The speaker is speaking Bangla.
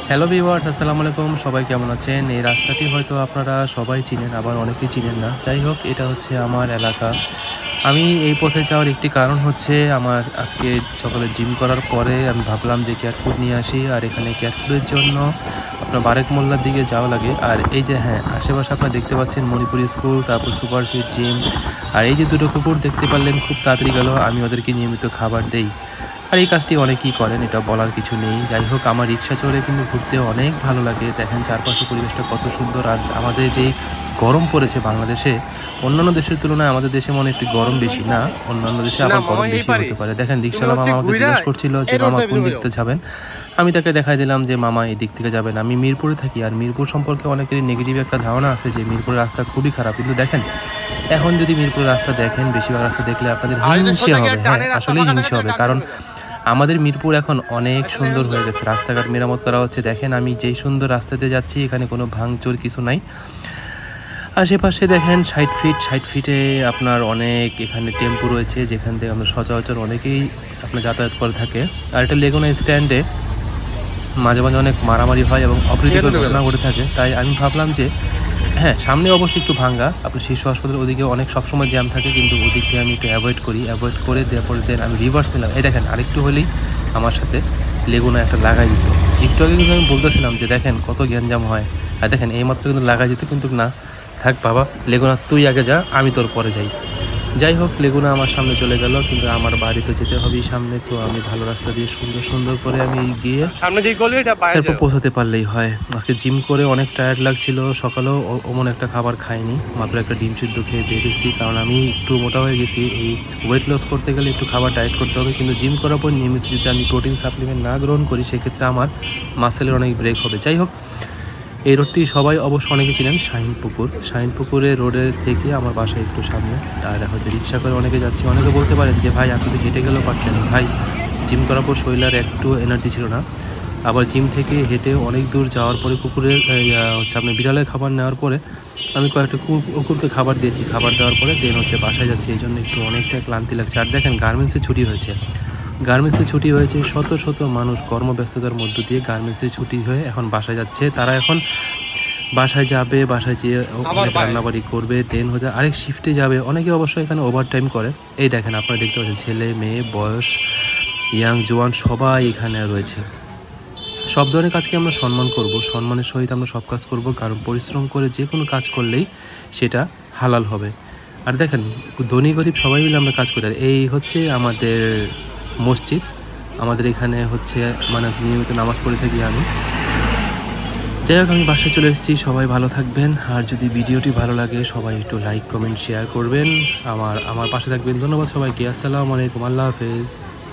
হ্যালো ভিউয়ার্স, আসসালামু আলাইকুম। সবাই কেমন আছেন? এই রাস্তাটি হয়তো আপনারা সবাই চিনেন, আবার অনেকেই চিনেন না। যাই হোক, এটা হচ্ছে আমার এলাকা। আমি এই পথে যাওয়ার একটি কারণ হচ্ছে আমার আজকে সকালে জিম করার পরে আমি ভাবলাম যে ক্যাট ফুড নিয়ে আসি। আর এখানে ক্যাট ফুডের জন্য আপনার বারেক মোল্লার দিকে যাওয়া লাগে। আর এই যে হ্যাঁ, আশেপাশে আপনারা দেখতে পাচ্ছেন মণিপুরি স্কুল, তারপর সুপার ফিট জিম। আর এই যে দুটো কুকুর দেখতে পারলেন খুব তাড়াতাড়ি গেল। আমি ওদেরকে নিয়মিত খাবার দেই। আর এই কাজটি অনেকেই করেন, এটা বলার কিছু নেই। যাই হোক, আমার রিক্সা চড়ে কিন্তু ঘুরতে অনেক ভালো লাগে। দেখেন চারপাশের পরিবেশটা কত সুন্দর। আর আমাদের যেই গরম পড়েছে বাংলাদেশে, অন্যান্য দেশের তুলনায় আমাদের দেশে মনে একটু গরম বেশি না, অন্যান্য দেশে না আবার মামা গরম এই বেশি পারি। হতে পারে। দেখেন তুমি রিক্সাওয়ালা হচ্ছে মামা আমাকে ঘুইরা জিজ্ঞেস করছিল যে এই মামা রোডটা কোন দিক যাও। থেকে যাবেন। আমি তাকে দেখাই দিলাম যে মামা এই দিক থেকে যাবেন। আমি মিরপুরে থাকি, আর মিরপুর সম্পর্কে অনেকেরই নেগেটিভ একটা ধারণা আছে যে মিরপুরের রাস্তা খুবই খারাপ। কিন্তু দেখেন, এখন যদি মিরপুরের রাস্তা দেখেন, বেশিরভাগ রাস্তা দেখলে আপনাদের আর যদি হিংসে সোজা গিয়ে হবে। হ্যাঁ, ডানে রাস্তা আসলেই ফাঁকা থাকে হিংসে তুমি হবে। ডান দিকে কারণ যাও। আমাদের মিরপুর এখন অনেক আচ্ছা সুন্দর লেভেল হয়ে যাও। গেছে, রাস্তাঘাট মেরামত করা হচ্ছে। দেখেন আমি যেই সুন্দর রাস্তাতে যাচ্ছি, এখানে কোনো ভাঙচুর কিছু নাই। আশেপাশে দেখেন ৬০ ফিটে আপনার অনেক এখানে টেম্পো রয়েছে, যেখান থেকে আমরা সচরাচর অনেকেই আপনার যাতায়াত করে থাকে। আর এটা লেগুনা স্ট্যান্ডে মাঝে মাঝে অনেক মারামারি হয় এবং ঠিক আছে অপ্রীতিকর ঢুকে ঘটনা যাও। ঘটে থাকে। তাই আমি ভাবলাম যে হ্যাঁ, সামনে অবশ্যই একটু ভাঙ্গা, আপনার শিশু হাসপাতালের ওদিকে অনেক সবসময় জ্যাম থাকে, কিন্তু ওদিক থেকে আমি একটু অ্যাভয়েড করে দেওয়ার দেন আমি রিভার্স নিলাম। এই দেখেন আরেকটু হলেই আমার সাথে লেগুনা একটা লাগাই দিত। একটু আগে কিন্তু আমি বলতেছিলাম যে দেখেন কত গ্যাঞ্জাম হয়। আর দেখেন এইমাত্র কিন্তু লাগাই দিত, কিন্তু না, থাক বাবা লেগুনা তুই আগে যা, আমি তোর পরে যাই। যাই হোক, লেগুনা আমার সামনে চলে গেল, কিন্তু আমার বাড়িতে যেতে হবেই সামনে। তো আমি ভালো রাস্তা দিয়ে সুন্দর সুন্দর করে আমি গিয়ে সামনে যে গলি এটা বাইরে এরপর যাও। পৌঁছাতে পারলেই হয়। আজকে জিম করে অনেক টায়ার্ড লাগছিল। সকালেও অমন একটা খাবার খাইনি, মাত্র একটা ডিম সিদ্ধ খেয়ে বেরিয়েছি, কারণ আমি একটু মোটা হয়ে গেছি। এই ওয়েট লস করতে গেলে একটু খাবার ডায়েট করতে হবে, কিন্তু জিম করার পর নিয়মিত যদি আমি প্রোটিন সাপ্লিমেন্ট না গ্রহণ করি, সেক্ষেত্রে আমার মাসেলের অনেক ব্রেক হবে। যাই হোক, এই রোডটি সবাই অবশ্য অনেকে চিনেন, শাহিনপুকুরে রোডে থেকে আমার বাসা একটু সামনে। আর হচ্ছে রিক্সা করে অনেকে যাচ্ছি। অনেকে বলতে পারেন যে ভাই আপনি তো হেঁটে গেলেও পারতেন। ভাই, জিম করার পর শরীরে আর একটু এনার্জি ছিল না। আবার জিম থেকে হেঁটে অনেক দূর যাওয়ার পরে কুকুরের হচ্ছে আপনার বিড়ালের খাবার নেওয়ার পরে আমি কয়েকটা কুকুরকে খাবার দিয়েছি। খাবার দেওয়ার পরে দেন হচ্ছে বাসায় যাচ্ছি, এই জন্য একটু অনেকটা ক্লান্তি লাগছে। আর দেখেন গার্মেন্টসে ছুটি হয়েছে, শত শত মানুষ কর্মব্যস্ততার মধ্য দিয়ে গার্মেন্টসে ছুটি হয়ে এখন বাসায় যাচ্ছে। তারা এখন বাসায় যাবে, বাসায় যেয়ে আবার অনেক বাইরে। রান্নাবাড়ি করবে, দেন হচ্ছে আরেক শিফটে যাবে। অনেকে অবশ্যই এখানে ওভারটাইম করে। এই দেখেন আপনারা দেখতে পাচ্ছেন ছেলে মেয়ে বয়স, ইয়াং জোয়ান সবাই এখানে রয়েছে। সব ধরনের কাজকে আমরা সম্মান করব, সম্মানের সহিত আমরা সব কাজ করব, কারণ পরিশ্রম করে যে কোনো কাজ করলেই সেটা হালাল হবে। আর দেখেন, ধনী গরিব সবাই মিলে আমরা কাজ করি। আর এই হচ্ছে আমাদের মসজিদ। আমাদের এখানে হচ্ছে মানে নিয়মিত নামাজ পড়ে থাকি আমি। যাই হোক, আমি বাসায় চলে এসেছি। সবাই ভালো থাকবেন। আর যদি ভিডিওটি ভালো লাগে সবাই একটু লাইক কমেন্ট শেয়ার করবেন, আমার পাশে থাকবেন। ধন্যবাদ সবাইকে। আসসালামু আলাইকুম, আল্লাহ হাফেজ।